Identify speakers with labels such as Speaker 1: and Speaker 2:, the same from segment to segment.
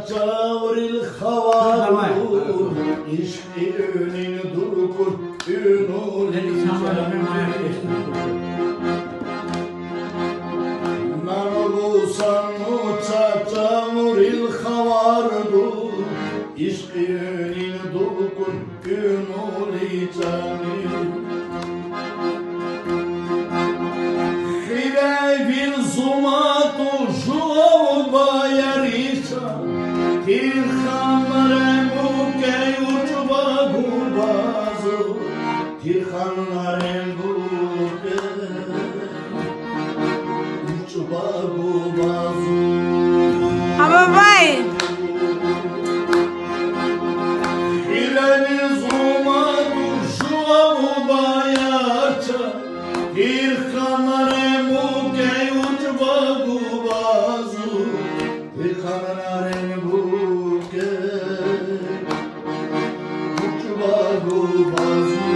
Speaker 1: cavril havaru İşki önün durkur ünul Nanusan uça cavril havaru İşki önün durkur ünul camil Bil zumatu juau bayaricha Tirhanlarem buke uçba gubazu Tirhanlarem buke uçba gubazu
Speaker 2: Ama bay
Speaker 1: Bil zumatu juau bayaricha Tirhanlarem Kanarın buke uçba gubazu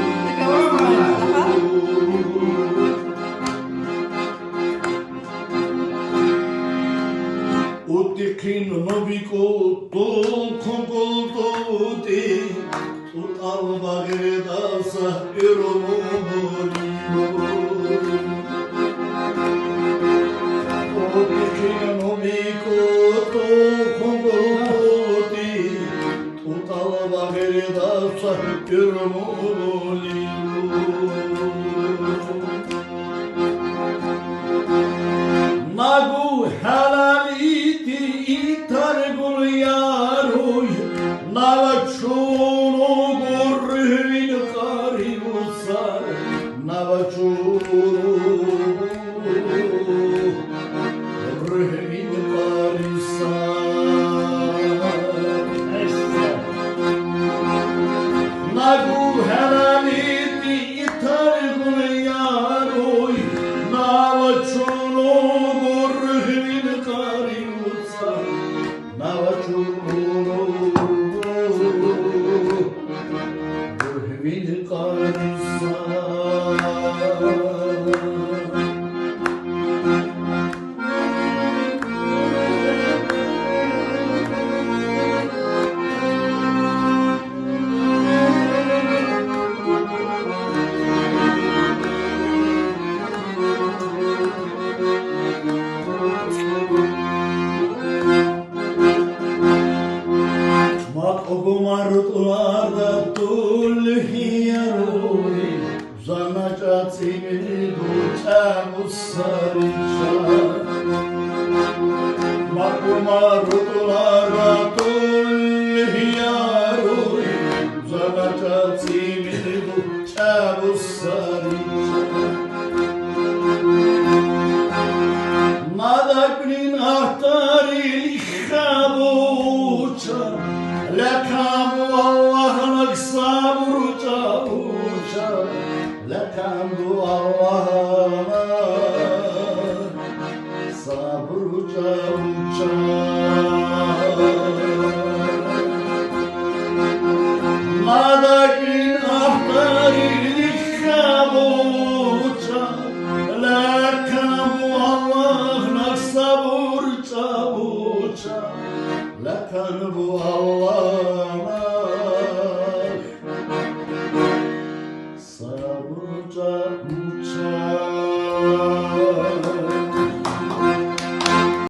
Speaker 1: Utikin nobiko tul kongol tuti Tut al bagda sahirumu Utikin nobiko Nagu halaliti itargul yaruy Navachuno gorvin karibusar Navachuno gorvin karisar Nagu halaliti itargul yaruy Navachuno gorvin karisar Navachuno gorvin karisar Ogumarutlarda tulhiyaruy Zanacatimi duçamusarica Ogumarutlarda tulhiyaruy Zanacatimi duçamusarica Nadaknin ahtari khabuça Lekam Allah'ın sabır çavuça Lekam Allah'ın sabır çavuça Madakin ahtari kabuça Lekam Allah'ın sabır çavuça Lekan bu Allah'a sabırca uçar